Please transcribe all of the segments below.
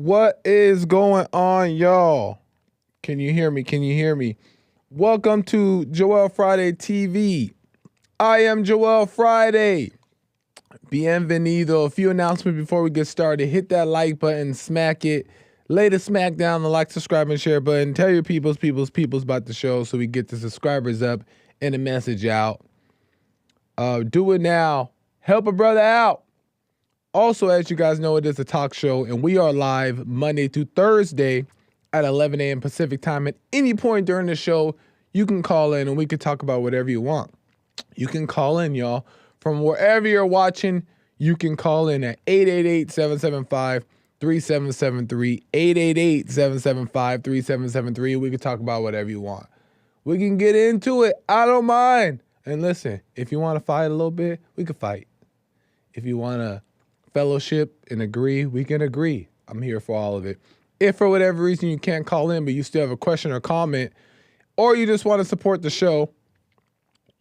What is going on, y'all? Can you hear me? Can you hear me? Welcome to Joel Friday TV. I am Joel Friday. Bienvenido. A few announcements before we get started. Hit that like button, smack it. Lay the smack down the like, subscribe, and share button. Tell your peoples about the show so we get the subscribers up and the message out. Do it now. Help a brother out. Also, as you guys know, it is a talk show, and we are live Monday through Thursday at 11 a.m. Pacific time. At any point during the show, you can call in, and we can talk about whatever you want. You can call in, y'all. From wherever you're watching, you can call in at 888-775-3773, 888-775-3773. We can talk about whatever you want. We can get into it. I don't mind. And listen, if you want to fight a little bit, we can fight. If you want to fellowship and agree, we can agree. I'm here for all of it. If for whatever reason you can't call in, but you still have a question or comment, or you just want to support the show,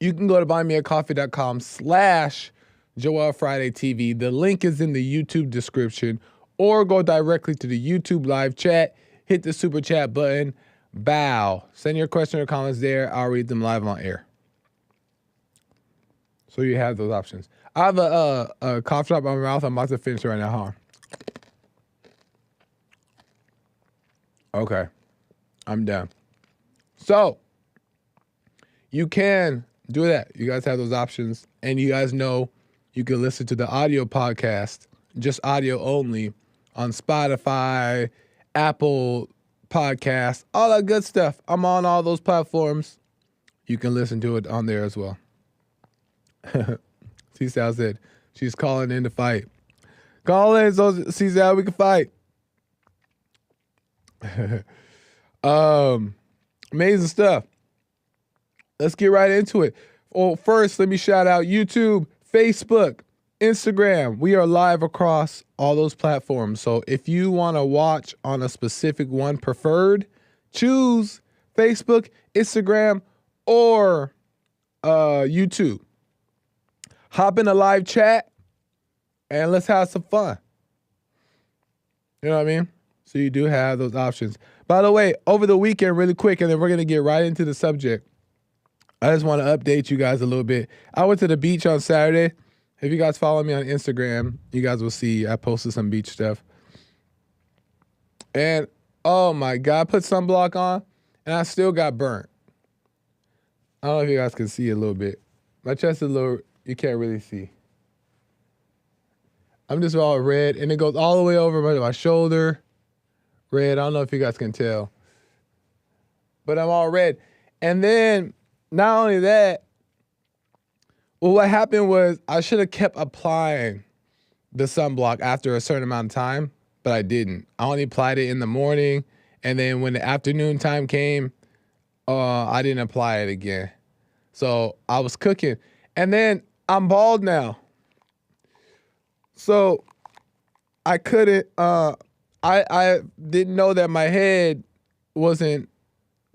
you can go to buymeacoffee.com/JoelFridayTV. The link is in the YouTube description, or go directly to the YouTube live chat, hit the super chat button, bow. Send your question or comments there. I'll read them live on air. So you have those options. I have a cough drop on my mouth. I'm about to finish right now, huh? Okay. I'm done. So, you can do that. You guys have those options. And you guys know you can listen to the audio podcast, just audio only, on Spotify, Apple Podcasts, all that good stuff. I'm on all those platforms. You can listen to it on there as well. C-Sal said she's calling in to fight. Call in so C-Sal we can fight. Amazing stuff. Let's get right into it. Well, first, let me shout out YouTube, Facebook, Instagram. We are live across all those platforms. So if you want to watch on a specific one preferred, choose Facebook, Instagram, or YouTube. Hop in a live chat and let's have some fun. You know what I mean? So you do have those options. By the way, over the weekend, really quick, and then we're going to get right into the subject. I just want to update you guys a little bit. I went to the beach on Saturday. If you guys follow me on Instagram, you guys will see I posted some beach stuff. And, oh my God, I put sunblock on, and I still got burnt. I don't know if you guys can see a little bit. My chest is a little... You can't really see. I'm just all red, and it goes all the way over my shoulder. Red, I don't know if you guys can tell. But I'm all red. And then, not only that, well, what happened was I should have kept applying the sunblock after a certain amount of time, but I didn't. I only applied it in the morning, and then when the afternoon time came, I didn't apply it again. So I was cooking. And then I'm bald now. So I couldn't, I didn't know that my head wasn't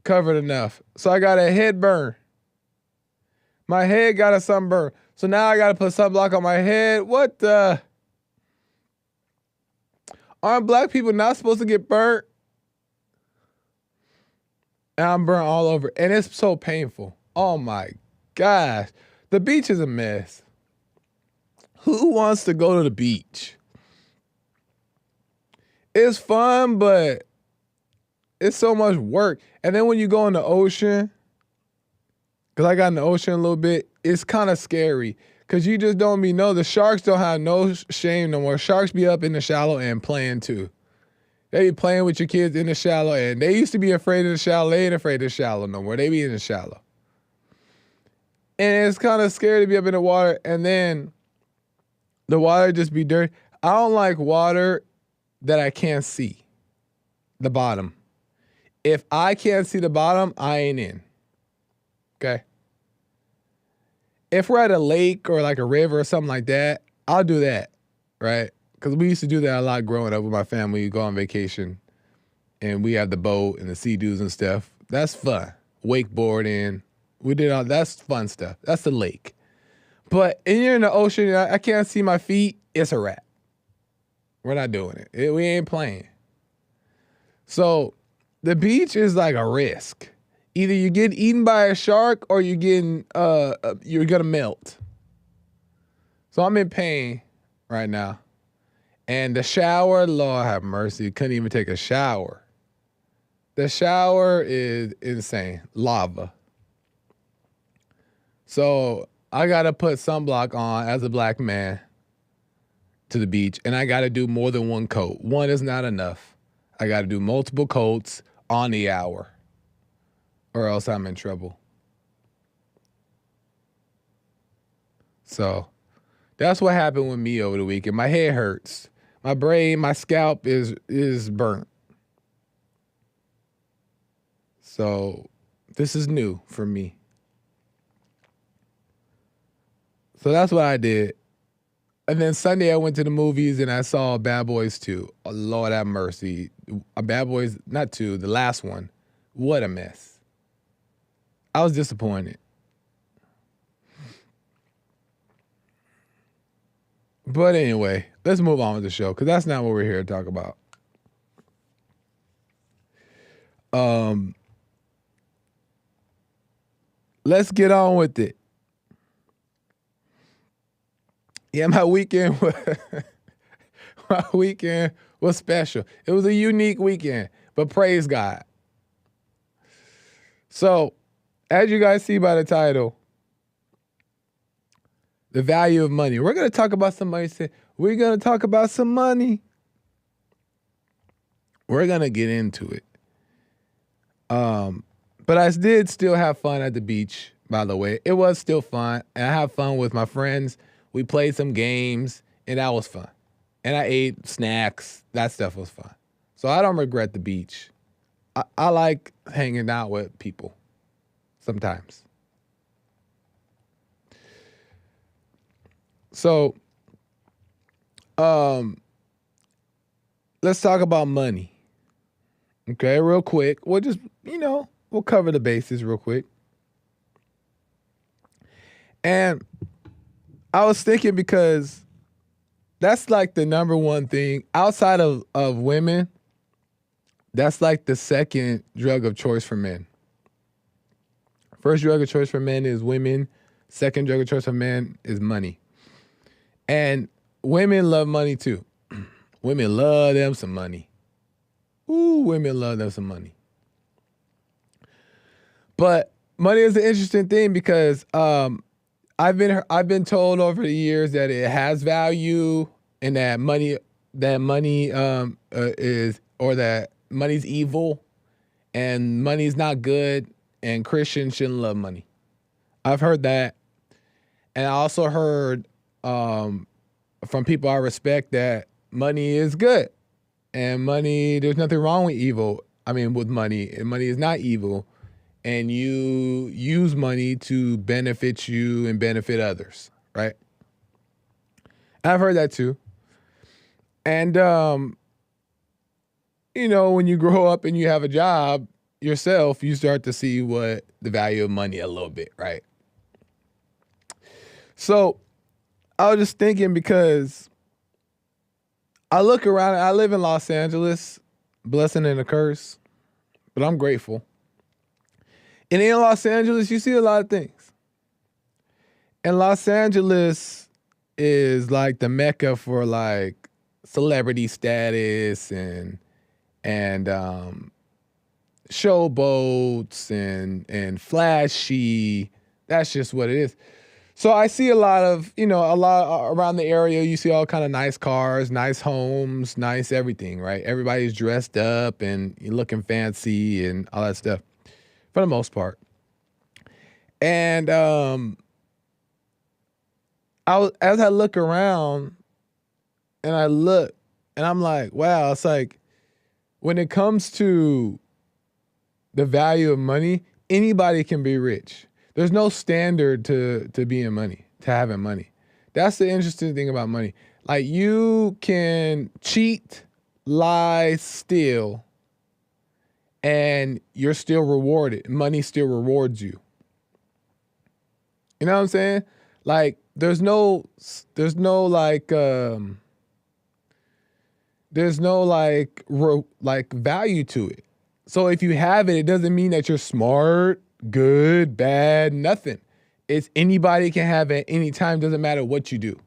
covered enough. So I got a head burn. My head got a sunburn. So now I got to put sunblock on my head. What the? Aren't black people not supposed to get burnt? And I'm burnt all over. And it's so painful. Oh my gosh. The beach is a mess. Who wants to go to the beach? It's fun, but it's so much work. And then when you go in the ocean, because I got in the ocean a little bit, it's kind of scary. Because you just don't know. The sharks don't have no shame no more. Sharks be up in the shallow and playing too. They be playing with your kids in the shallow. And they used to be afraid of the shallow. They ain't afraid of the shallow no more. They be in the shallow. And it's kind of scary to be up in the water, and then the water just be dirty. I don't like water that I can't see the bottom. If I can't see the bottom, I ain't in. Okay? If we're at a lake or like a river or something like that, I'll do that, right? Because we used to do that a lot growing up with my family. We go on vacation, and we have the boat and the sea-doos and stuff. That's fun. Wakeboarding. We did all that's fun stuff. That's the lake. But you're in the ocean, I can't see my feet. It's a wrap. We're not doing it. We ain't playing. So the beach is like a risk. Either you get eaten by a shark or you're gonna melt. So I'm in pain right now. And the shower, Lord have mercy, couldn't even take a shower. The shower is insane, lava. So I gotta put sunblock on as a black man to the beach, and I gotta do more than one coat. One is not enough. I gotta do multiple coats on the hour, or else I'm in trouble. So that's what happened with me over the weekend. My head hurts. My brain, my scalp is burnt. So this is new for me. So that's what I did. And then Sunday I went to the movies and I saw Bad Boys 2. Oh, Lord have mercy. Bad Boys, not 2, the last one. What a mess. I was disappointed. But anyway, let's move on with the show because that's not what we're here to talk about. Let's get on with it. Yeah, my weekend was special. It was a unique weekend, but praise God. So, as you guys see by the title, the value of money. We're going to talk about some money. We're going to talk about some money. We're going to get into it. But I did still have fun at the beach, by the way. It was still fun. And I had fun with my friends. We played some games, and that was fun. And I ate snacks. That stuff was fun. So I don't regret the beach. I like hanging out with people sometimes. So, let's talk about money. Okay, real quick. We'll just, we'll cover the bases real quick. And I was thinking because that's like the number one thing outside of women. That's like the second drug of choice for men. First drug of choice for men is women. Second drug of choice for men is money. And women love money too. Women love them some money. Ooh, women love them some money. But money is an interesting thing because I've been told over the years that it has value and that money is, or that money's evil and money's not good and Christians shouldn't love money. I've heard that. And I also heard from people I respect that money is good and there's nothing wrong with money. And money is not evil. And you use money to benefit you and benefit others, right? I've heard that too. And, when you grow up and you have a job yourself, you start to see what the value of money a little bit, right? So I was just thinking because I look around, I live in Los Angeles, blessing and a curse, but I'm grateful. And in Los Angeles, you see a lot of things. And Los Angeles is like the mecca for like celebrity status and showboats and flashy. That's just what it is. So I see a lot around the area. You see all kind of nice cars, nice homes, nice everything, right? Everybody's dressed up and looking fancy and all that stuff. For the most part. And as I look around and I'm like, wow, it's like when it comes to the value of money, anybody can be rich. There's no standard to being money, to having money. That's the interesting thing about money. Like you can cheat, lie, steal, and you're still rewarded. Money still rewards you. You know what I'm saying? Like, there's no like, There's no like value to it. So if you have it, it doesn't mean that you're smart, good, bad, nothing. It's anybody can have it at any time, doesn't matter what you do.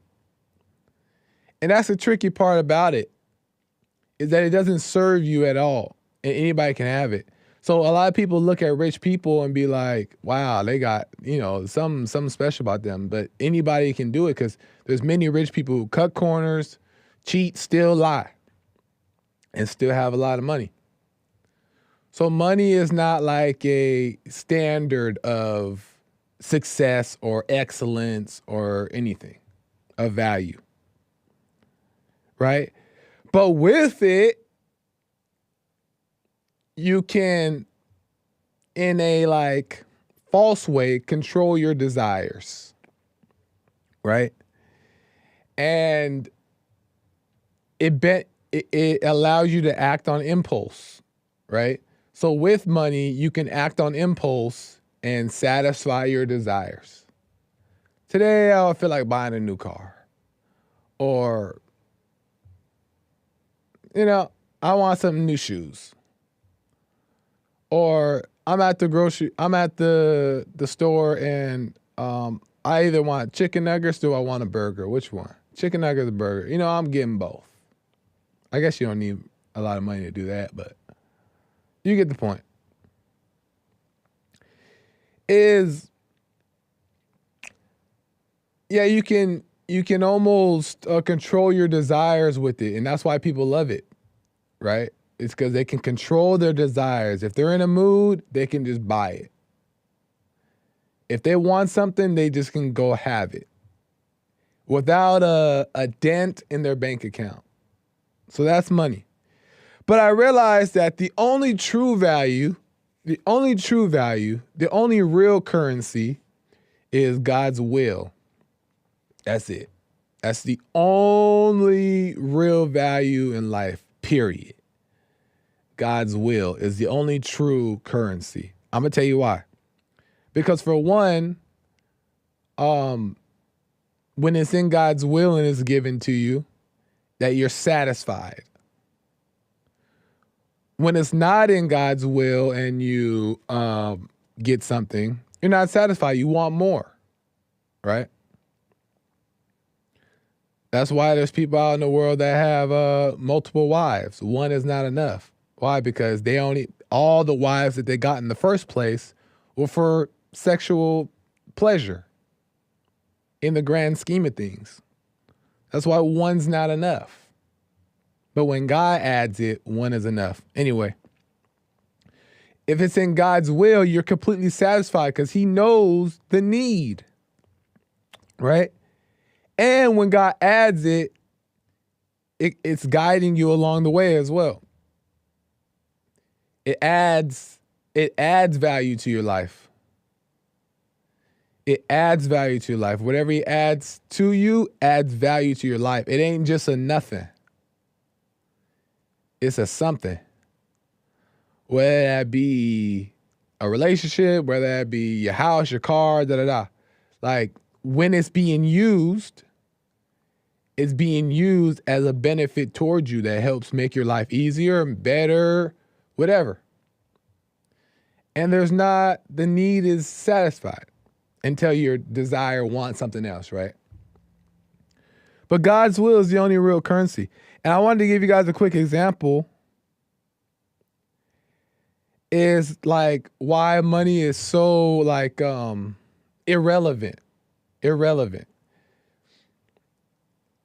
And that's the tricky part about it, is that it doesn't serve you at all, and anybody can have it. So a lot of people look at rich people and be like, wow, they got, something special about them. But anybody can do it, because there's many rich people who cut corners, cheat, steal, lie, and still have a lot of money. So money is not like a standard of success or excellence or anything of value, right? But with it, you can, in a like false way, control your desires, right? And it allows you to act on impulse, right? So with money, you can act on impulse and satisfy your desires. Today, I feel like buying a new car. Or, I want some new shoes. Or I'm at the store and I either want chicken nuggets or I want a burger. Which one? Chicken nuggets or burger? I'm getting both. I guess you don't need a lot of money to do that, but you get the point. You can almost control your desires with it, and that's why people love it, right? It's because they can control their desires. If they're in a mood, they can just buy it. If they want something, they just can go have it without a dent in their bank account. So that's money. But I realized that the only real currency is God's will. That's it. That's the only real value in life, period. God's will is the only true currency. I'm going to tell you why. Because for one, when it's in God's will and it's given to you, that you're satisfied. When it's not in God's will and you get something, you're not satisfied. You want more, right? That's why there's people out in the world that have multiple wives. One is not enough. Why? Because all the wives that they got in the first place were for sexual pleasure in the grand scheme of things. That's why one's not enough. But when God adds it, one is enough. Anyway, if it's in God's will, you're completely satisfied because he knows the need, right? And when God adds it, it's guiding you along the way as well. It adds value to your life. It adds value to your life. Whatever he adds to you adds value to your life. It ain't just a nothing. It's a something. Whether that be a relationship, whether that be your house, your car, da-da-da. Like, when it's being used as a benefit towards you that helps make your life easier, better, whatever. And the need is satisfied until your desire wants something else, right? But God's will is the only real currency. And I wanted to give you guys a quick example. Is like why money is so like irrelevant.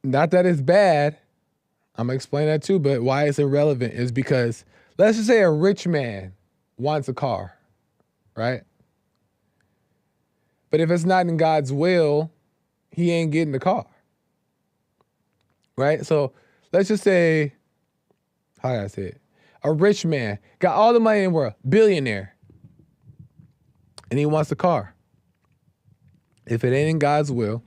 Not that it's bad. I'm gonna explain that too, but why it's irrelevant is because let's just say a rich man wants a car, right? But if it's not in God's will, he ain't getting the car. Right? So let's just say, how do I say it? A rich man got all the money in the world, billionaire, and he wants a car. If it ain't in God's will,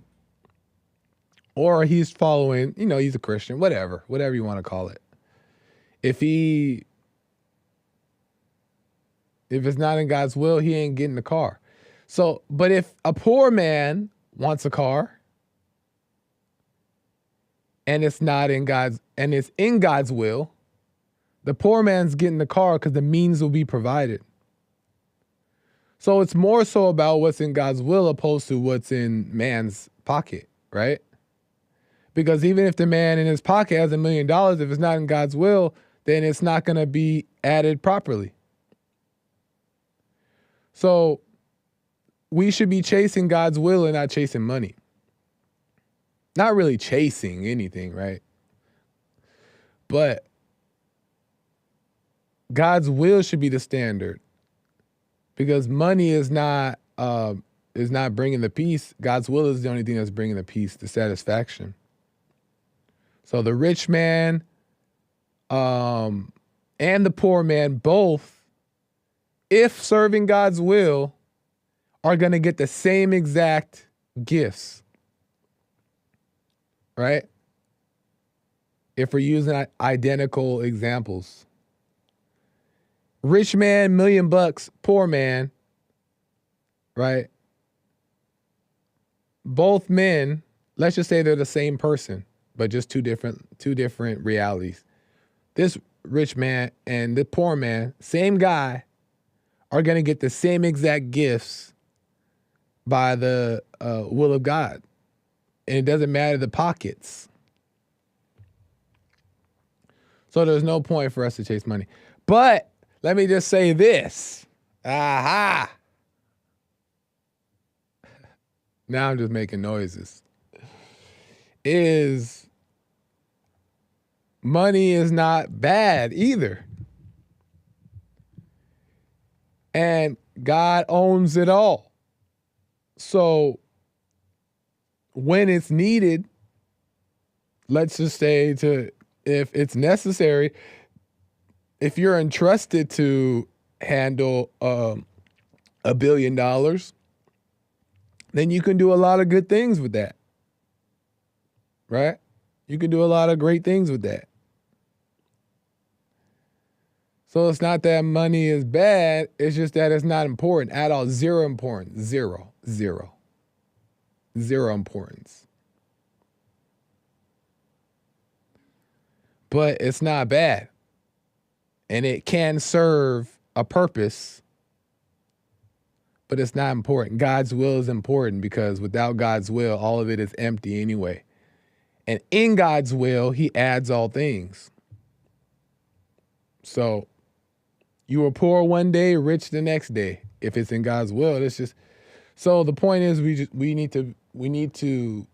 or he's following, he's a Christian, whatever you want to call it. If it's not in God's will, he ain't getting the car. So, but if a poor man wants a car, and it's not in God's, and it's in God's will, the poor man's getting the car because the means will be provided. So it's more so about what's in God's will opposed to what's in man's pocket, right? Because even if the man in his pocket has $1 million, if it's not in God's will, then it's not going to be added properly. So we should be chasing God's will and not chasing money. Not really chasing anything, right? But God's will should be the standard, because money is not bringing the peace. God's will is the only thing that's bringing the peace, the satisfaction. So the rich man and the poor man both, if serving God's will, are going to get the same exact gifts, right? If we're using identical examples. Rich man, $1 million, poor man, right? Both men, let's just say they're the same person, but just two different realities. This rich man and the poor man, same guy, are going to get the same exact gifts by the will of God. And it doesn't matter the pockets. So there's no point for us to chase money. But let me just say this. Aha! Now I'm just making noises. Money is not bad either. And God owns it all. So when it's needed, let's just say if it's necessary, if you're entrusted to handle $1 billion, then you can do a lot of good things with that, right? You can do a lot of great things with that. So it's not that money is bad. It's just that it's not important at all. Zero importance. Zero importance. But it's not bad. And it can serve a purpose, but it's not important. God's will is important, because without God's will, all of it is empty anyway. And in God's will, he adds all things. So you were poor one day, rich the next day. If it's in God's will, it's just. So the point is, we need to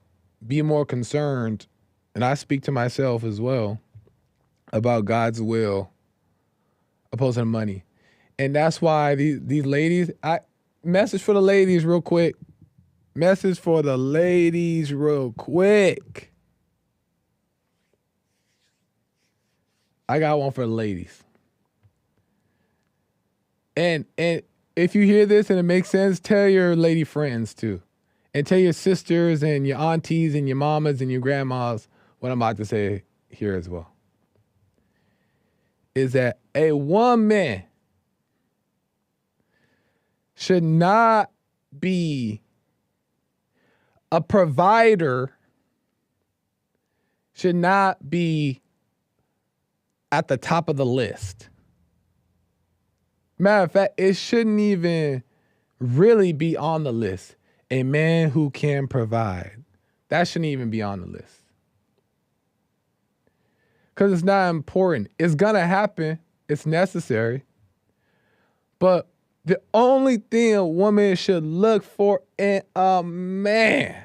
be more concerned, and I speak to myself as well, about God's will opposed to money. And that's why these ladies, message for the ladies real quick. I got one for the ladies. And if you hear this and it makes sense, tell your lady friends too. And tell your sisters and your aunties and your mamas and your grandmas what I'm about to say here as well. Is that a woman should not be a provider, should not be at the top of the list. Matter of fact, it shouldn't even really be on the list. A man who can provide. That shouldn't even be on the list. Because it's not important. It's going to happen. It's necessary. But the only thing a woman should look for in a man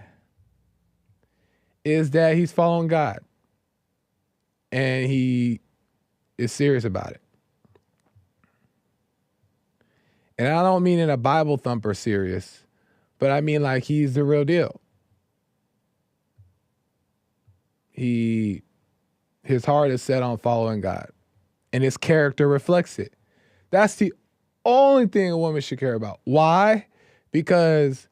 is that he's following God. And he is serious about it. And I don't mean in a Bible thumper serious, but I mean like he's the real deal. His heart is set on following God, and his character reflects it. That's the only thing a woman should care about. Why? Because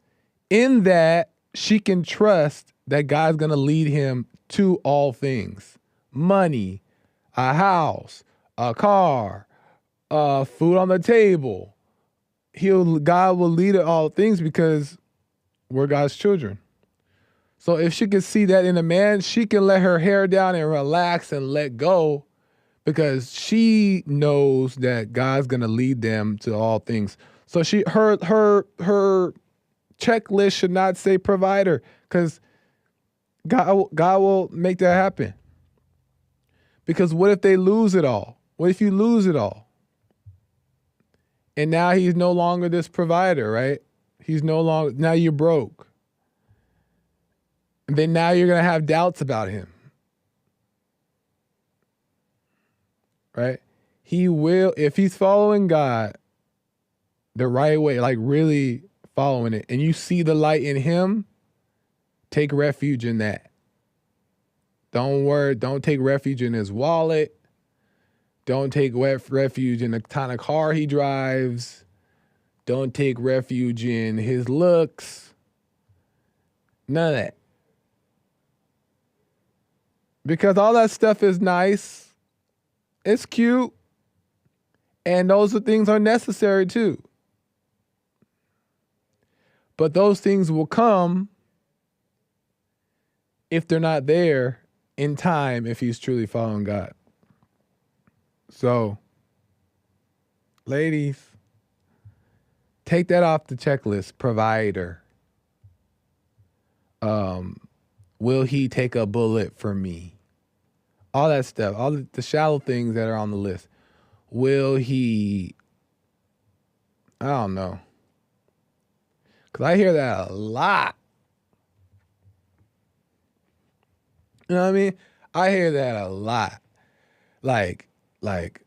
in that, she can trust that God's going to lead him to all things. Money, a house, a car, food on the table. God will lead to all things because we're God's children. So if she can see that in a man, she can let her hair down and relax and let go because she knows that God's going to lead them to all things. So her checklist should not say provider because God will make that happen. Because what if they lose it all? What if you lose it all? And now he's no longer this provider, right? He's no longer, now you're broke. And then now you're going to have doubts about him. Right? He will, if he's following God the right way, like really following it, and you see the light in him, take refuge in that. Don't take refuge in his wallet. Don't take refuge in the kind of car he drives. Don't take refuge in his looks. None of that. Because all that stuff is nice. It's cute. And those things are necessary too. But those things will come if they're not there in time if he's truly following God. So, ladies, take that off the checklist. Provider. Will he take a bullet for me? All that stuff, all the shallow things that are on the list. Will he, I don't know. Because I hear that a lot. You know what I mean? I hear that a lot. Like,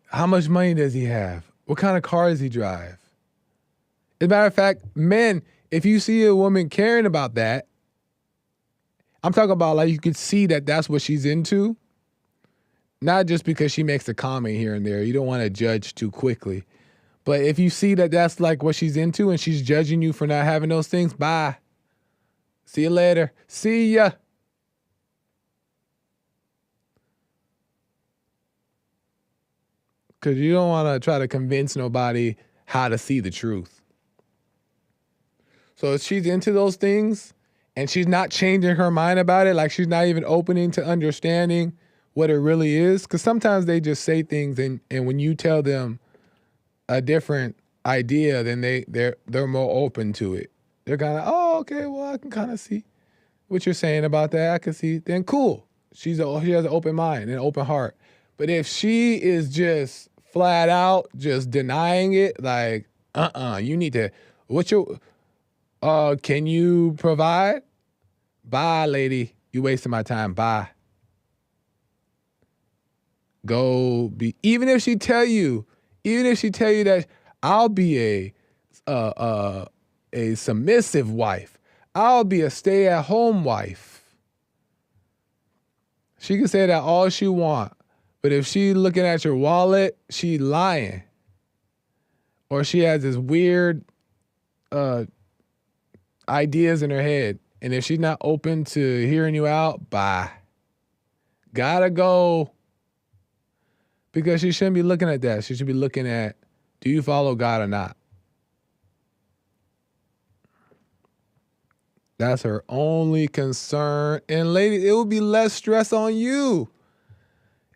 how much money does he have? What kind of car does he drive? As a matter of fact, men, if you see a woman caring about that, I'm talking about like you could see that that's what she's into. Not just because she makes a comment here and there. You don't want to judge too quickly. But if you see that that's like what she's into and she's judging you for not having those things, bye. See you later. See ya. Because you don't want to try to convince nobody how to see the truth. So if she's into those things and she's not changing her mind about it, like she's not even opening to understanding what it really is, because sometimes they just say things and when you tell them a different idea, then they're more open to it. They're kind of, oh, okay, well, I can kind of see what you're saying about that. I can see. Then cool. She has an open mind and an open heart. But if she is just flat out just denying it, like, you need to, can you provide? Bye, lady. You wasting my time. Bye. Go be, even if she tell you that I'll be a submissive wife. I'll be a stay-at-home wife. She can say that all she want. But if she looking at your wallet, she lying. Or she has this weird ideas in her head. And if she's not open to hearing you out, bye. Gotta go. Because she shouldn't be looking at that. She should be looking at, do you follow God or not? That's her only concern. And ladies, it will be less stress on you.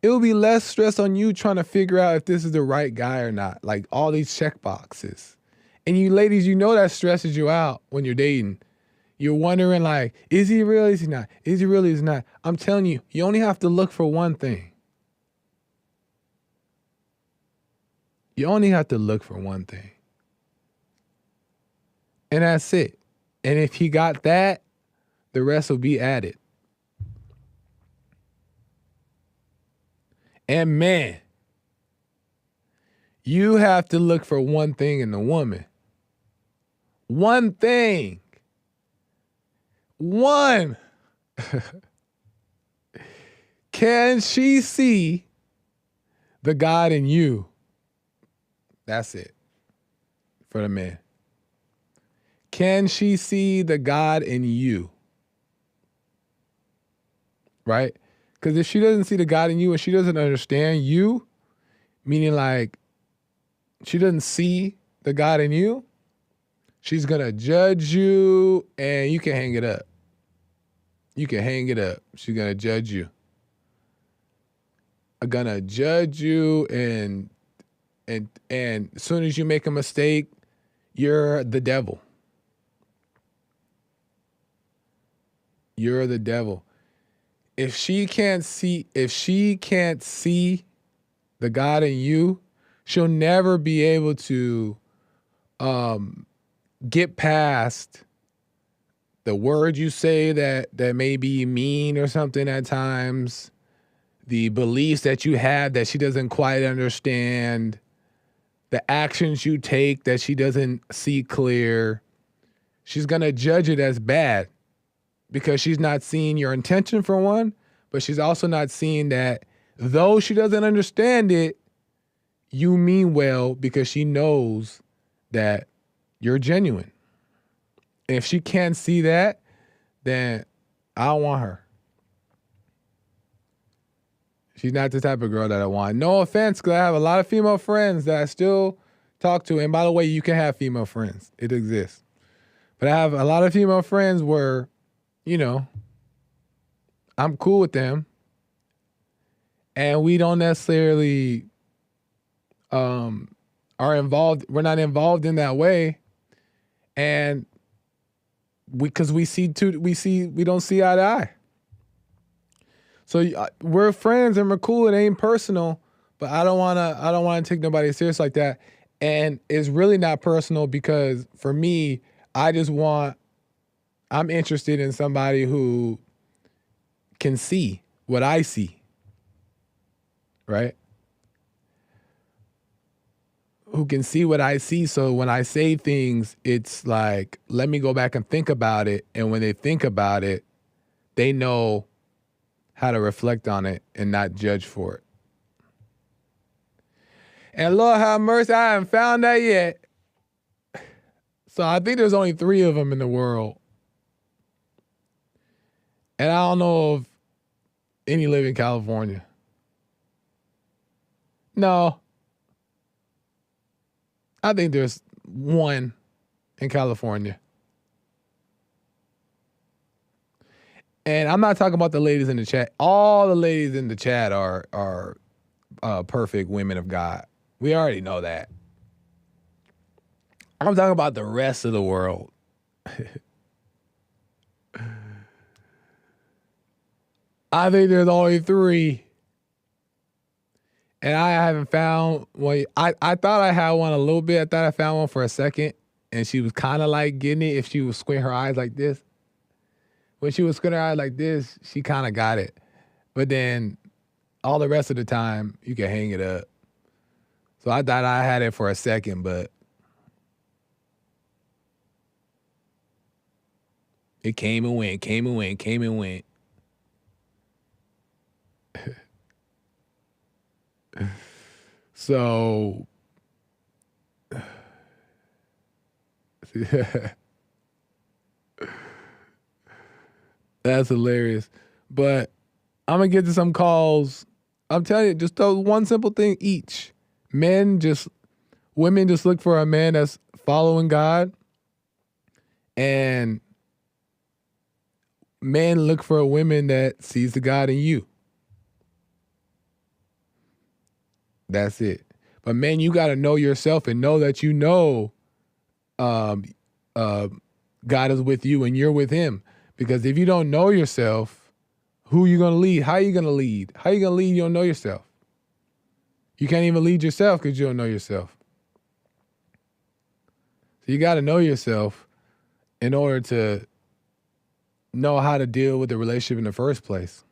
It will be less stress on you trying to figure out if this is the right guy or not. Like all these check boxes. And you ladies, you know that stresses you out when you're dating. You're wondering like, is he real? Is he not? Is he really? Is he not? I'm telling you, you only have to look for one thing. You only have to look for one thing. And that's it. And if he got that, the rest will be added. And man, you have to look for one thing in the woman. One thing. One. Can she see the God in you? That's it for the man. Can she see the God in you? Right? Because if she doesn't see the God in you and she doesn't understand you, meaning like she doesn't see the God in you, she's going to judge you and you can hang it up. You can hang it up. She's gonna judge you. Gonna judge you, and as soon as you make a mistake, you're the devil. You're the devil. If she can't see the God in you, she'll never be able to get past the words you say that may be mean or something at times, the beliefs that you have that she doesn't quite understand, the actions you take that she doesn't see clear. She's going to judge it as bad because she's not seeing your intention for one, but she's also not seeing that though she doesn't understand it, you mean well because she knows that you're genuine. And if she can't see that, then I don't want her. She's not the type of girl that I want. No offense, because I have a lot of female friends that I still talk to. And by the way, you can have female friends. It exists. But I have a lot of female friends where, I'm cool with them. And we don't necessarily are involved. We're not involved in that way. And because we don't see eye to eye. So we're friends and we're cool. It ain't personal, but I don't want to take nobody serious like that. And it's really not personal because for me, I'm interested in somebody who can see what I see, right? Who can see what I see. So when I say things, it's like, let me go back and think about it. And when they think about it, they know how to reflect on it and not judge for it. And Lord have mercy, I haven't found that yet. So I think there's only 3 of them in the world. And I don't know if any live in California. No. I think there's 1 in California. And I'm not talking about the ladies in the chat. All the ladies in the chat are perfect women of God. We already know that. I'm talking about the rest of the world. I think there's only 3. And I haven't found one. I thought I had one a little bit. I thought I found one for a second. And she was kind of like getting it if she would squint her eyes like this. When she was squinting her eyes like this, she kind of got it. But then all the rest of the time, you can hang it up. So I thought I had it for a second, but it came and went, came and went, came and went. So, that's hilarious. But I'm going to get to some calls. I'm telling you, just throw one simple thing each. Women just look for a man that's following God. And men look for a woman that sees the God in you. That's it. But man, you got to know yourself and know that God is with you and you're with him. Because if you don't know yourself, who are you going to lead? How are you going to lead? How are you going to lead? You don't know yourself. You can't even lead yourself because you don't know yourself. So you got to know yourself in order to know how to deal with the relationship in the first place.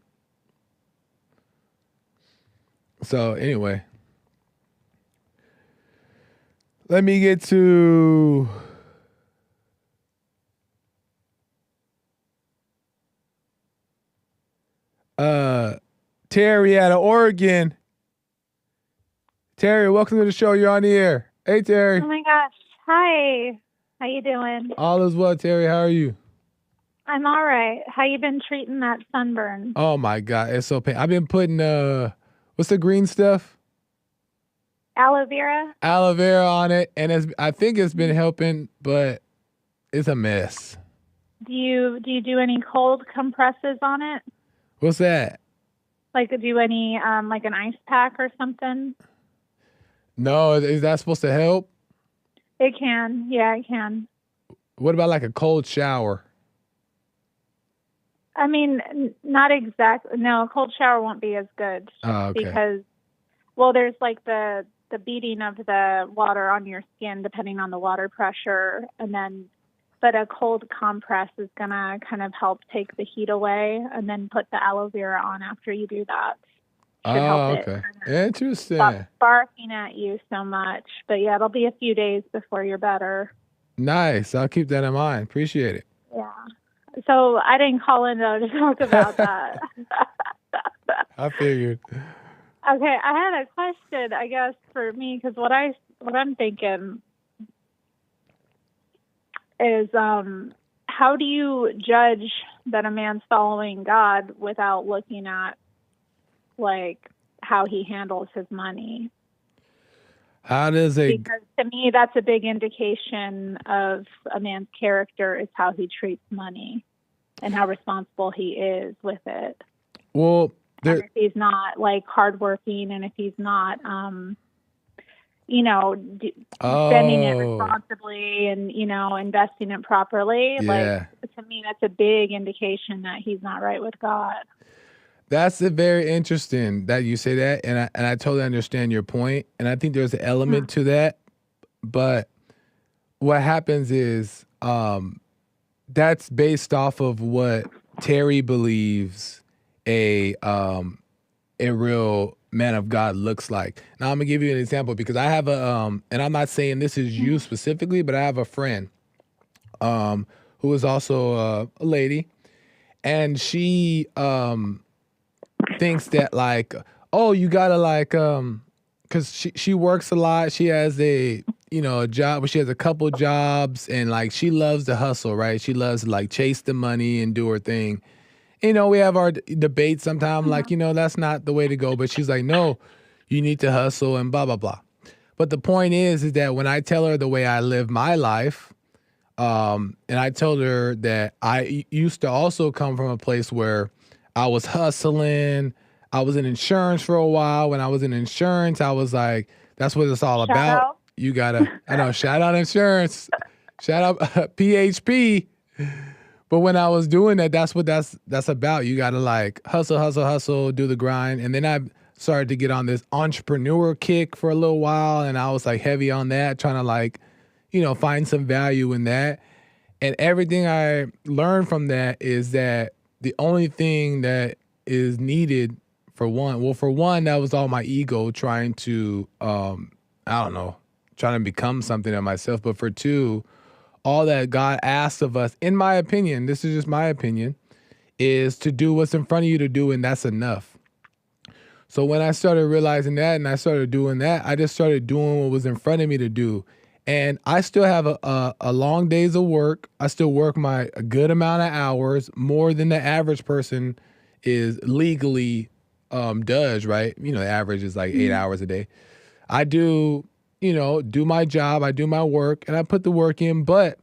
So anyway, let me get to Terry out of Oregon. Terry, welcome to the show. You're on the air. Hey, Terry. Oh my gosh. Hi. How you doing? All is well, Terry. How are you? I'm all right. How you been treating that sunburn? Oh my God, it's so painful. I've been putting what's the green stuff? Aloe vera? Aloe vera on it, and I think it's been helping, but it's a mess. Do you do any cold compresses on it? What's that? Like do any like an ice pack or something? No, is that supposed to help? It can. Yeah, it can. What about like a cold shower? I mean, not exactly. No, a cold shower won't be as good Oh, okay. because, well, there's like the beating of the water on your skin depending on the water pressure, and then, but a cold compress is gonna kind of help take the heat away, and then put the aloe vera on after you do that. Should help Oh, it okay. kind of Interesting. stop barking at you so much. But yeah, it'll be a few days before you're better. Nice. I'll keep that in mind. Appreciate it. Yeah. So I didn't call in though to talk about that. I figured. Okay, I had a question, I guess, for me, because what I'm thinking is, how do you judge that a man's following God without looking at like how he handles his money? How does a Because to me, that's a big indication of a man's character is how he treats money and how responsible he is with it. well And there if he's not like hardworking, and if he's not, spending it oh responsibly and investing it properly, like yeah. to me, that's a big indication that he's not right with God. That's a very interesting that you say that, and I totally understand your point, and I think there's an element to that. But what happens is that's based off of what Terry believes a real man of God looks like. Now I'm gonna give you an example because I have and I'm not saying this is you specifically, but I have a friend who is also a lady, and she thinks that like, oh, you gotta like because she works a lot. She has a job, but she has a couple jobs, and like she loves to hustle, right? She loves to like chase the money and do her thing. We have our debates sometimes, like, that's not the way to go. But she's like, no, you need to hustle and blah, blah, blah. But the point is that when I tell her the way I live my life, and I told her that I used to also come from a place where I was hustling. I was in insurance for a while. When I was in insurance, I was like, that's what it's all Shout about. out. You gotta, I know, shout out insurance, shout out PHP. But when I was doing that, that's what that's about. You gotta like hustle, hustle, hustle, do the grind. And then I started to get on this entrepreneur kick for a little while, and I was like heavy on that, trying to like, find some value in that. And everything I learned from that is that the only thing that is needed for one, that was all my ego trying to I don't know, trying to become something of myself. But for two, all that God asks of us, in my opinion, this is just my opinion, is to do what's in front of you to do, and that's enough. So when I started realizing that and I started doing that, I just started doing what was in front of me to do. And I still have a long days of work. I still work a good amount of hours, more than the average person is legally does, right? The average is like 8 hours a day. I do my job, I do my work, and I put the work in, but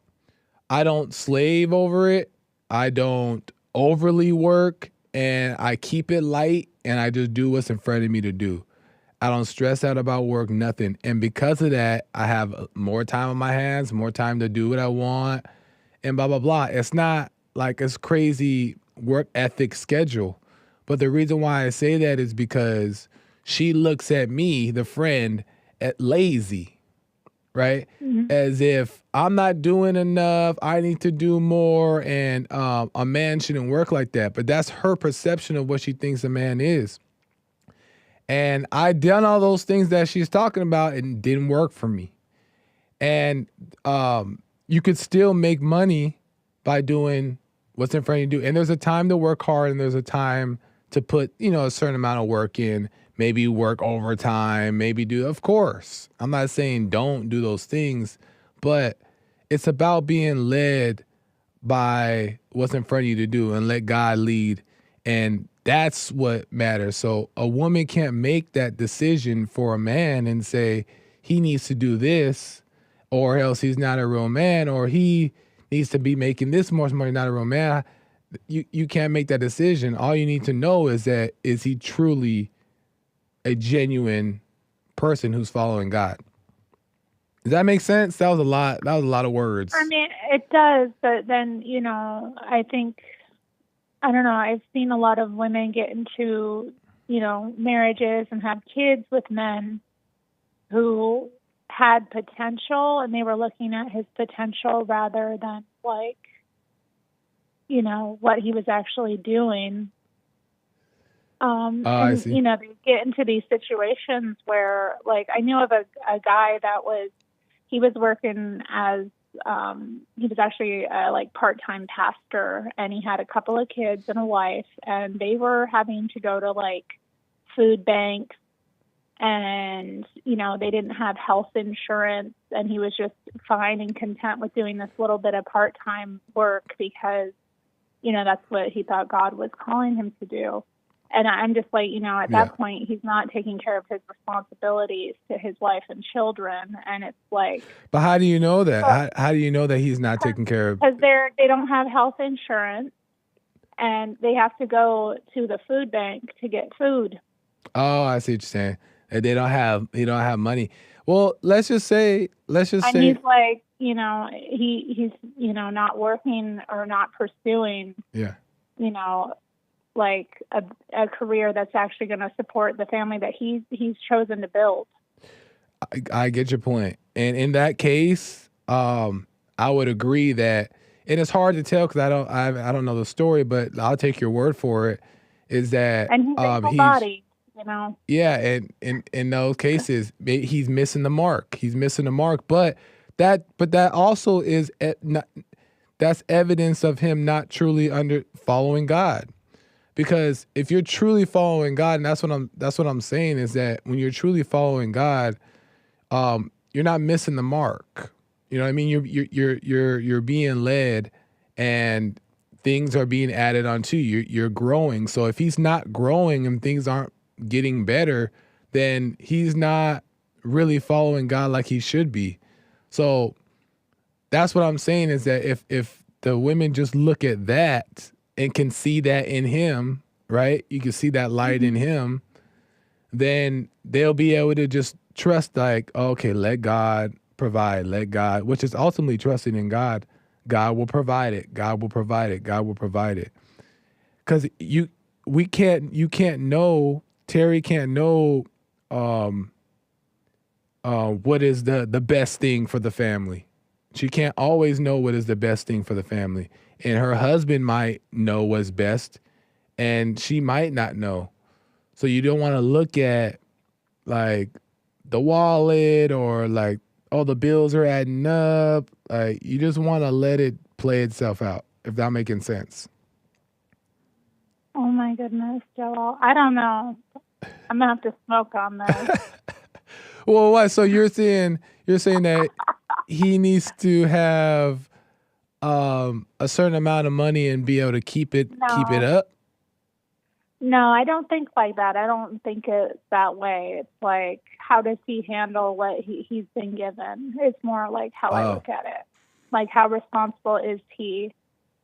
I don't slave over it. I don't overly work, and I keep it light, and I just do what's in front of me to do. I don't stress out about work, nothing. And because of that, I have more time on my hands, more time to do what I want, and blah, blah, blah. It's not like it's crazy work ethic schedule. But the reason why I say that is because she looks at me, the friend, at lazy, right? As if I'm not doing enough, I need to do more, and a man shouldn't work like that. But that's her perception of what she thinks a man is. And I done all those things that she's talking about, and it didn't work for me. And you could still make money by doing what's in front of you to do. And there's a time to work hard, and there's a time to put, a certain amount of work in. Maybe work overtime, of course. I'm not saying don't do those things, but it's about being led by what's in front of you to do and let God lead. And that's what matters. So a woman can't make that decision for a man and say he needs to do this, or else he's not a real man, or he needs to be making this much money, not a real man. You can't make that decision. All you need to know is he truly a genuine person who's following God. Does that make sense? That was a lot. That was a lot of words. I mean, it does, but then, I think, I don't know, I've seen a lot of women get into, marriages and have kids with men who had potential, and they were looking at his potential rather than like, what he was actually doing. I see. They get into these situations where, like, I knew of a guy that he was working as, he was actually a part-time pastor, and he had a couple of kids and a wife, and they were having to go to like food banks, and, they didn't have health insurance, and he was just fine and content with doing this little bit of part-time work because, that's what he thought God was calling him to do. And I'm just like, at that point, he's not taking care of his responsibilities to his wife and children. And it's like... But how do you know that? How do you know that he's not taking care of... Because they don't have health insurance, and they have to go to the food bank to get food. Oh, I see what you're saying. They don't have money. Well, let's just say... And he's like, he's not working or not pursuing... Yeah. Like a career that's actually going to support the family that he's chosen to build. I get your point. And in that case, I would agree that, and it's hard to tell because I don't know the story, but I'll take your word for it, is that and he's able-bodied, Yeah, and in those cases, he's missing the mark. He's missing the mark, but that also is that's evidence of him not truly following God. Because if you're truly following God, and that's what I'm saying, is that when you're truly following God, you're not missing the mark. You know what I mean? You're being led, and things are being added onto you. You're growing. So if he's not growing and things aren't getting better, then he's not really following God like he should be. So that's what I'm saying, is that if the women just look at that and can see that in him, right? You can see that light in him, then they'll be able to just trust, like, okay, let God provide, which is ultimately trusting in God. God will provide it. God will provide it. God will provide it. Because you can't know, Terry can't know what is the best thing for the family. She can't always know what is the best thing for the family. And her husband might know what's best, and she might not know. So you don't want to look at like the wallet or like, oh, the bills are adding up. Like, you just want to let it play itself out, if that making sense. Oh my goodness, Joel. I don't know. I'm gonna have to smoke on this. Well, what? So you're saying that he needs to have a certain amount of money and be able to keep it up? No, I don't think like that. I don't think it's that way. It's like, how does he handle what he's been given? It's more like how I look at it. Like, how responsible is he?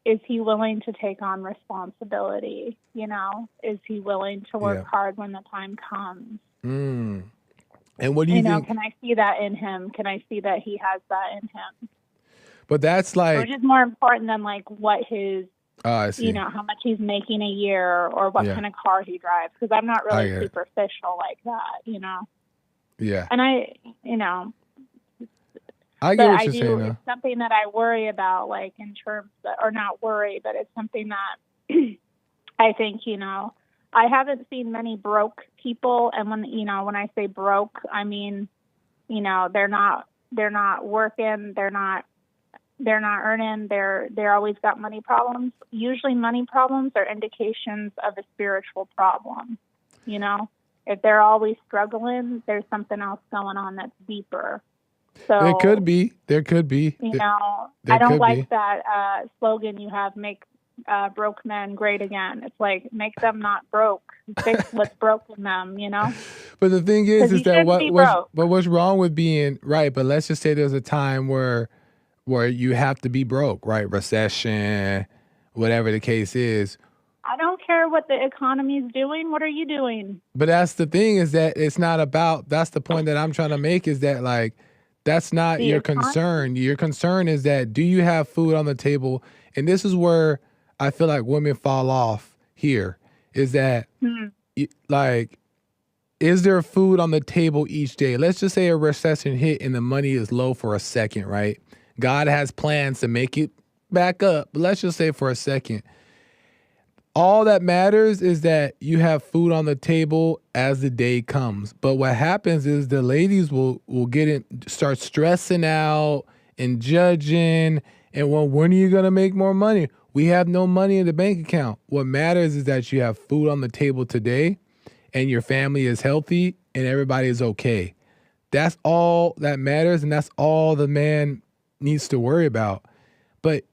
Is he willing to take on responsibility? Is he willing to work hard when the time comes? And what do you think? Can I see that in him? Can I see that he has that in him? But that's like... Which is more important than like what his... I see. How much he's making a year or what kind of car he drives. Because I'm not really superficial like that, Yeah. And I get what you're saying. It's something that I worry about, like, in terms of, or not worry, but it's something that I think, I haven't seen many broke people. And when I say broke, I mean, they're not working, they're not earning, they're always got money problems. Usually money problems are indications of a spiritual problem. If they're always struggling, there's something else going on that's deeper. So there could be. I don't like that slogan you have, make broke men great again. It's like, make them not broke. Fix what's broke in them, But the thing is that what's wrong with being right? But let's just say there's a time where where you have to be broke, right? Recession, whatever the case is. I don't care what the economy's doing. What are you doing? But that's the thing, is that it's not about, that's the point that I'm trying to make, is that like, that's not The your economy? concern. Your concern is that, do you have food on the table? And this is where I feel like women fall off here, is that like, is there food on the table each day? Let's just say a recession hit and the money is low for a second, right? God has plans to make it back up, but let's just say for a second. All that matters is that you have food on the table as the day comes. But what happens is the ladies will start stressing out and judging. And well, when are you gonna make more money? We have no money in the bank account. What matters is that you have food on the table today, and your family is healthy, and everybody is okay. That's all that matters, and that's all the man needs to worry about. But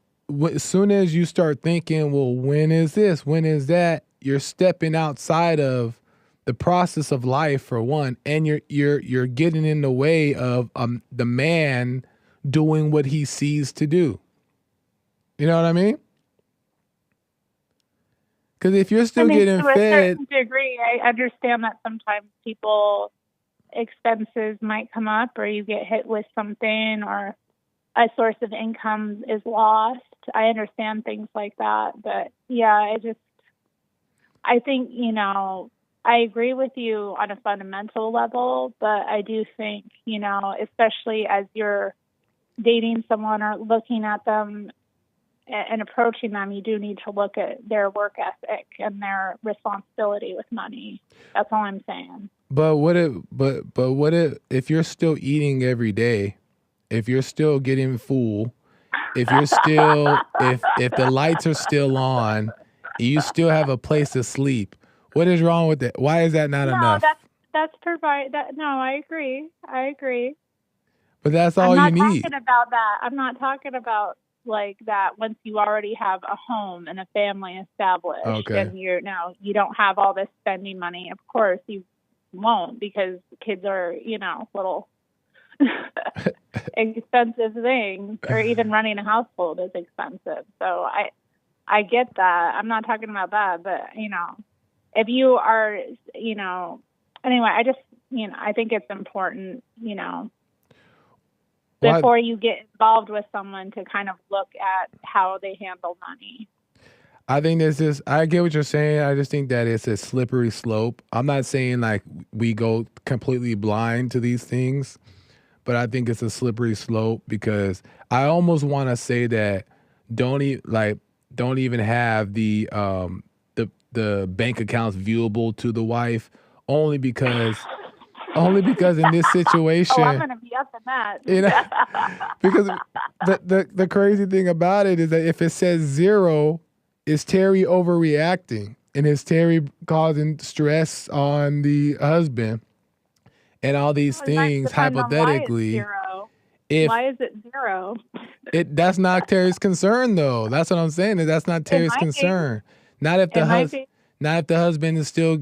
as soon as you start thinking, well, when is this? When is that? You're stepping outside of the process of life, for one, and you're getting in the way of the man doing what he sees to do. You know what I mean? Because if you're still getting to a fed, certain degree, I understand that sometimes people expenses might come up, or you get hit with something, or a source of income is lost. I understand things like that, but yeah, I think, I agree with you on a fundamental level, but I do think, especially as you're dating someone or looking at them and approaching them, you do need to look at their work ethic and their responsibility with money. That's all I'm saying. but what if you're still eating every day, if you're still getting full, if you're still if the lights are still on, you still have a place to sleep. What is wrong with that? Why is that not No, enough? that's provide that. No, I agree. But that's I'm all you not need. talking about that. I'm not talking about like that once you already have a home and a family established, Okay. and you don't have all this spending money. Of course you won't, because kids are, little expensive things, or even running a household is expensive. So I get that. I'm not talking about that, but if you are, anyway, I think it's important, before you get involved with someone, to kind of look at how they handle money. I think I get what you're saying. I just think that it's a slippery slope. I'm not saying like we go completely blind to these things, but I think it's a slippery slope, because I almost want to say that don't even have the bank accounts viewable to the wife, only because in this situation, I'm going to be up in that. because the crazy thing about it is that if it says 0, is Terry overreacting, and is Terry causing stress on the husband, and all these things hypothetically. Why is it 0? That's not Terry's concern, though. That's what I'm saying. That's not Terry's concern. Not if the husband is still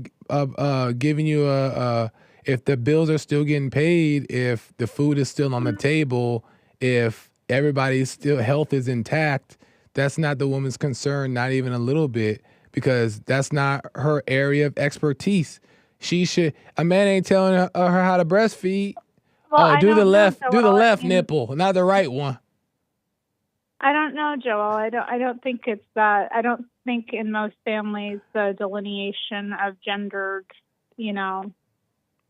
giving you if the bills are still getting paid, if the food is still on the table, if everybody's still health is intact. That's not the woman's concern, not even a little bit, because that's not her area of expertise. A man ain't telling her how to breastfeed. Well, do the left nipple, not the right one. I don't know, Joel. I don't think it's that. I don't think in most families the delineation of gendered,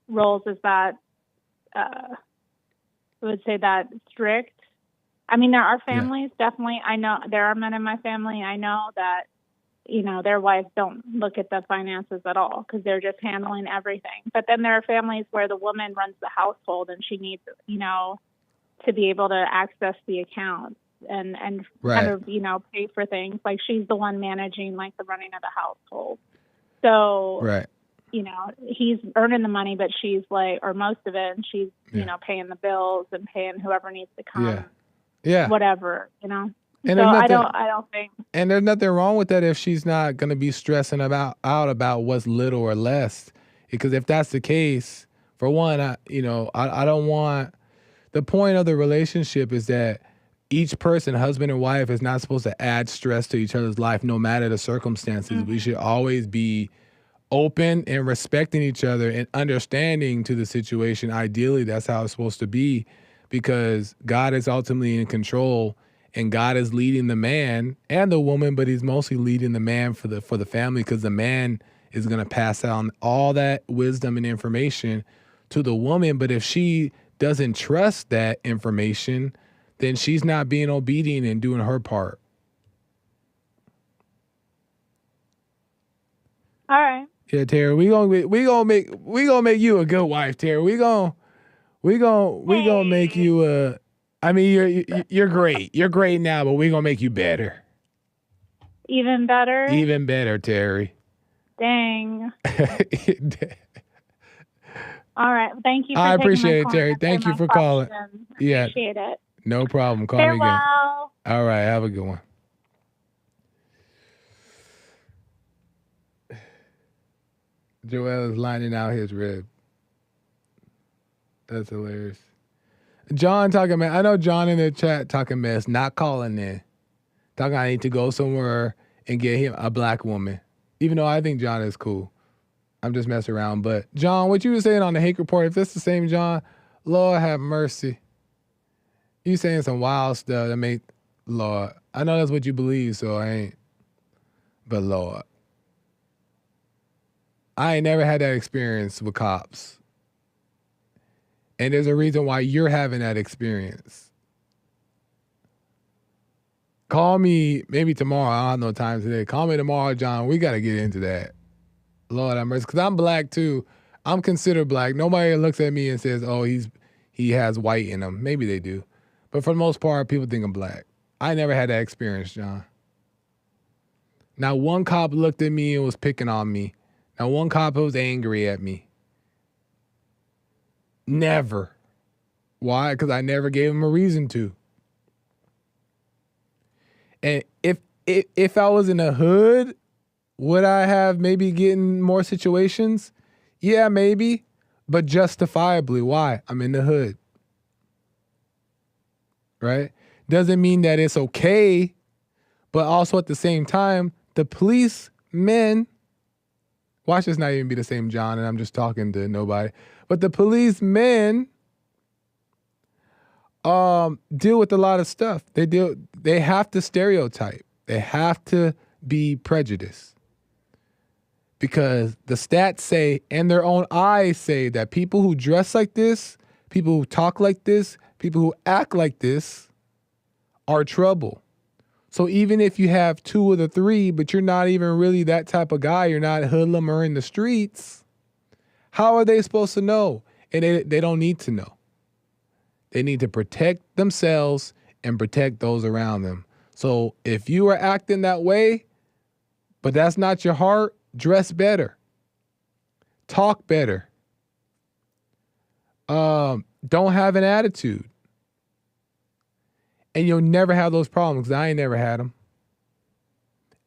roles is that, I would say, that strict. I mean, there are families, definitely. I know there are men in my family. I know that, their wives don't look at the finances at all, because they're just handling everything. But then there are families where the woman runs the household, and she needs, to be able to access the accounts and right. kind of, pay for things. Like, she's the one managing, like, the running of the household. So, right. He's earning the money, but she's like, or most of it, and she's, paying the bills and paying whoever needs to come. Yeah. Whatever, And so I don't think. And there's nothing wrong with that if she's not going to be stressing out about what's little or less. Because if that's the case, for one, I don't want, the point of the relationship is that each person, husband and wife, is not supposed to add stress to each other's life, no matter the circumstances. We should always be open and respecting each other and understanding to the situation. Ideally, that's how it's supposed to be, because God is ultimately in control, and God is leading the man and the woman, but he's mostly leading the man for the family, because the man is going to pass on all that wisdom and information to the woman. But if she doesn't trust that information, then she's not being obedient and doing her part. All right. Yeah, Terry, we gonna make you a good wife, Terry. We gonna make you a. I mean, you're great. You're great now, but we gonna make you better. Even better. Even better, Terry. Dang. All right. Thank you. I appreciate it, Terry. Thank you for calling. Yeah. Appreciate it. No problem. Call me again. Farewell. All right. Have a good one. Joel is lining out his rib. That's hilarious. John talking mess. I know John in the chat talking mess, not calling in. Talking I need to go somewhere and get him a black woman. Even though I think John is cool. I'm just messing around. But John, what you were saying on the hate report, if it's the same John, Lord have mercy. You saying some wild stuff that make, Lord. I know that's what you believe, so I ain't. But Lord. I ain't never had that experience with cops. And there's a reason why you're having that experience. Call me maybe tomorrow. I don't have no time today. Call me tomorrow, John. We got to get into that. Lord have mercy. Because I'm black too. I'm considered black. Nobody looks at me and says, oh, he has white in him. Maybe they do. But for the most part, people think I'm black. I never had that experience, John. Now, one cop looked at me and was picking on me. Now, one cop was angry at me. Never. Why? Because I never gave him a reason to. And if I was in the hood, would I have maybe getting more situations? Yeah, maybe. But justifiably. Why? I'm in the hood. Right? Doesn't mean that it's okay. But also at the same time, the policemen, watch this not even be the same John, and I'm just talking to nobody. But the policemen deal with a lot of stuff. They have to stereotype. They have to be prejudiced. Because the stats say, and their own eyes say, that people who dress like this, people who talk like this, people who act like this are trouble. So even if you have 2 of the 3, but you're not even really that type of guy, you're not a hoodlum or in the streets, how are they supposed to know? And they don't need to know. They need to protect themselves and protect those around them. So if you are acting that way, but that's not your heart, dress better. Talk better. Don't have an attitude. And you'll never have those problems, because I ain't never had them.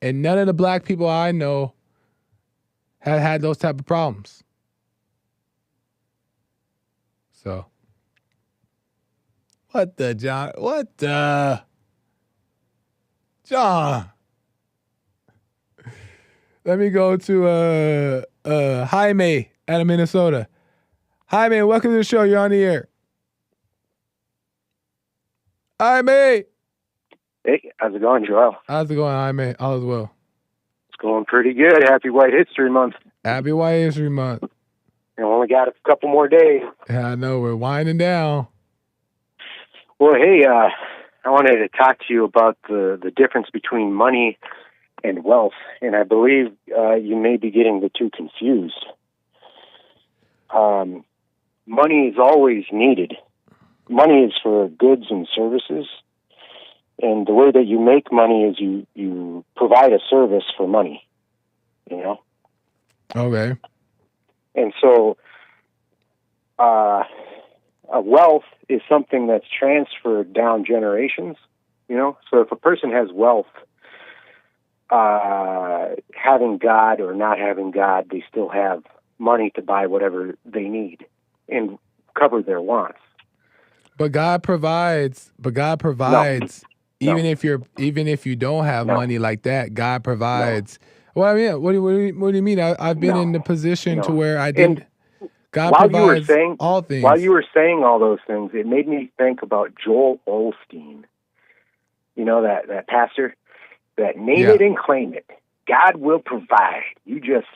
And none of the black people I know have had those type of problems. So, what the, John? What the? John. Let me go to Jaime out of Minnesota. Jaime, welcome to the show. You're on the air. Jaime. Hey, how's it going, Joel? How's it going, Jaime? All is well. It's going pretty good. Happy White History Month. Happy White History Month. And we only got a couple more days. Yeah, I know. We're winding down. Well, hey, I wanted to talk to you about the difference between money and wealth. And I believe you may be getting the two confused. Money is always needed. Money is for goods and services. And the way that you make money is you provide a service for money, you know? Okay. And so a wealth is something that's transferred down generations, you know? So if a person has wealth, having God or not having God, they still have money to buy whatever they need and cover their wants. But God provides. Even if you don't have money like that, God provides. Well, I mean, what do you mean? I've been in the position to where I didn't. God provides all things. While you were saying all those things, it made me think about Joel Osteen. You know, that pastor that name it and claim it. God will provide. You just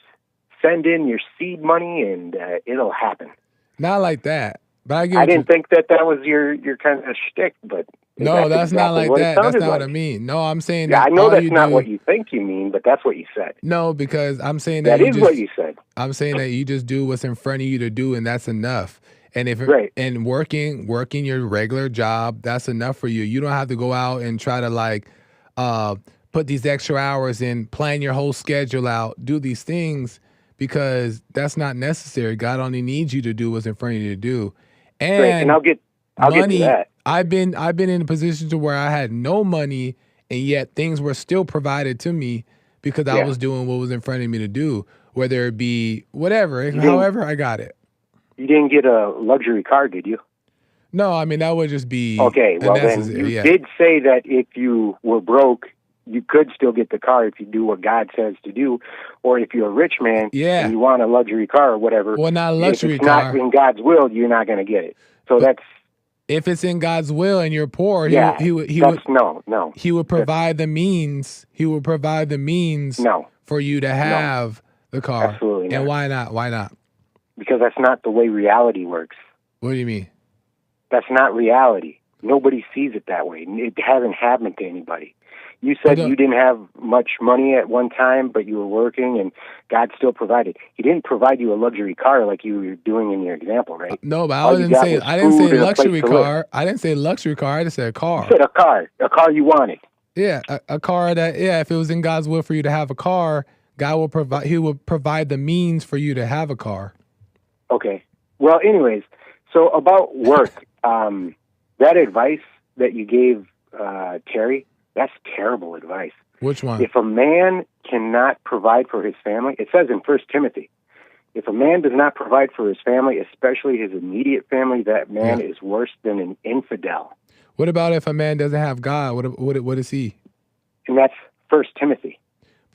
send in your seed money and it'll happen. Not like that. But I didn't think that was your kind of shtick, but no, that's not like that. That's not what I mean. No, I'm saying that. I know that's not what you think you mean, but that's what you said. No, because I'm saying that is what you said. I'm saying that you just do what's in front of you to do, and that's enough. And and working your regular job, that's enough for you. You don't have to go out and try to put these extra hours in, plan your whole schedule out, do these things, because that's not necessary. God only needs you to do what's in front of you to do. And I'll get to that. I've been in a position to where I had no money, and yet things were still provided to me because I was doing what was in front of me to do, whether it be whatever, however I got it. You didn't get a luxury car, did you? No, I mean, that would just be okay. Well, then you did say that if you were broke, you could still get the car if you do what God says to do, or if you're a rich man and you want a luxury car or whatever. Well, not a luxury car. If it's not in God's will, you're not going to get it. So that's if it's in God's will and you're poor. He would He would provide the means. He would provide the means. For you to have the car. Absolutely not. And why not? Why not? Because that's not the way reality works. What do you mean? That's not reality. Nobody sees it that way. It hasn't happened to anybody. You said you didn't have much money at one time, but you were working, and God still provided. He didn't provide you a luxury car like you were doing in your example, right? No, but I didn't say luxury car. I didn't say luxury car. I just said a car. You said a car you wanted. Yeah, a car that, if it was in God's will for you to have a car, God will provide. He will provide the means for you to have a car. Okay. Well, anyways, so about work, that advice that you gave Terry, that's terrible advice. Which one? If a man cannot provide for his family, it says in 1 Timothy, if a man does not provide for his family, especially his immediate family, that man is worse than an infidel. What about if a man doesn't have God? What is he? And that's 1 Timothy.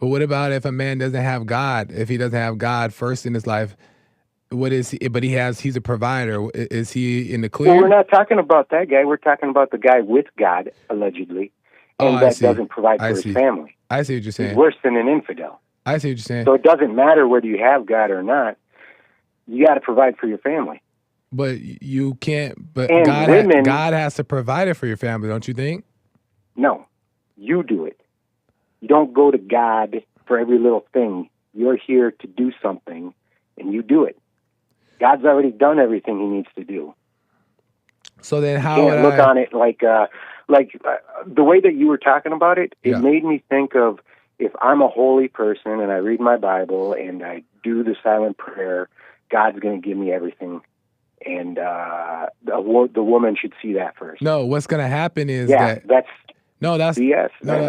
But what about if a man doesn't have God? If he doesn't have God first in his life, what is he? But he's a provider. Is he in the clear? Well, we're not talking about that guy. We're talking about the guy with God, allegedly, and that doesn't provide for his family. I see what you're saying. He's worse than an infidel. I see what you're saying. So it doesn't matter whether you have God or not. You got to provide for your family. But you can't. But and God has to provide it for your family, don't you think? No, you do it. You don't go to God for every little thing. You're here to do something, and you do it. God's already done everything He needs to do. So then, how would I look on it like the way that you were talking about it? It made me think of if I'm a holy person and I read my Bible and I do the silent prayer, God's going to give me everything. And the woman should see that first. No, what's going to happen is that's BS. No,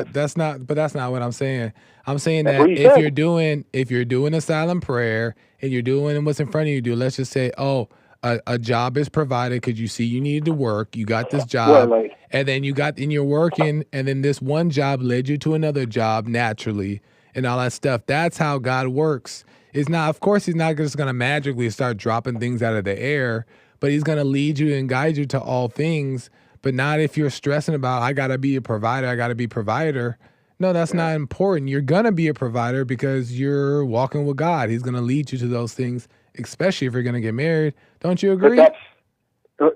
that's not. But that's not what I'm saying. I'm saying that if you're doing a silent prayer and you're doing what's in front of you, let's just say, a job is provided because you see you needed to work. You got this job, and then you're working, and then this one job led you to another job naturally, and all that stuff. That's how God works. It's not. Of course, He's not just going to magically start dropping things out of the air, but He's going to lead you and guide you to all things. But not if you're stressing about, I got to be a provider, I got to be provider. No, that's not important. You're going to be a provider because you're walking with God. He's going to lead you to those things, especially if you're going to get married. Don't you agree? But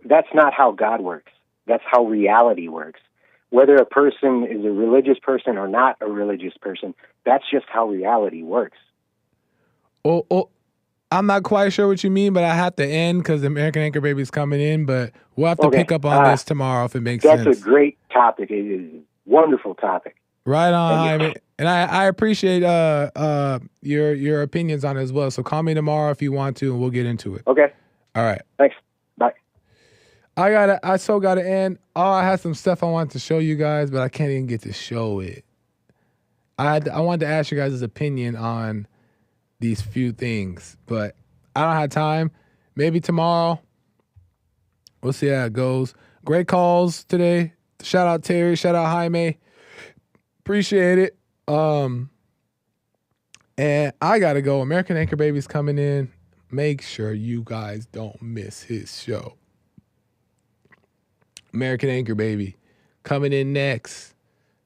that's not how God works. That's how reality works. Whether a person is a religious person or not a religious person, that's just how reality works. Oh, I'm not quite sure what you mean, but I have to end because the American Anchor Baby's coming in. But we'll have to pick up on this tomorrow if it makes sense. That's a great topic. It is a wonderful topic. Right on. And I appreciate your opinions on it as well. So call me tomorrow if you want to, and we'll get into it. Okay. All right. Thanks. Bye. I so gotta end. I had some stuff I wanted to show you guys, but I can't even get to show it. I wanted to ask you guys' opinion on these few things, but I don't have time. Maybe tomorrow. We'll see how it goes. Great calls today. Shout out Terry. Shout out Jaime. Appreciate it. And I gotta go. American Anchor Baby's coming in. Make sure you guys don't miss his show. American Anchor Baby coming in next.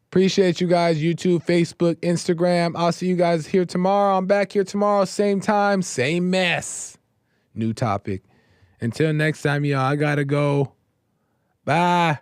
Appreciate you guys. YouTube, Facebook, Instagram. I'll see you guys here tomorrow. I'm back here tomorrow. Same time, same mess. New topic. Until next time, y'all, I gotta go. Bye.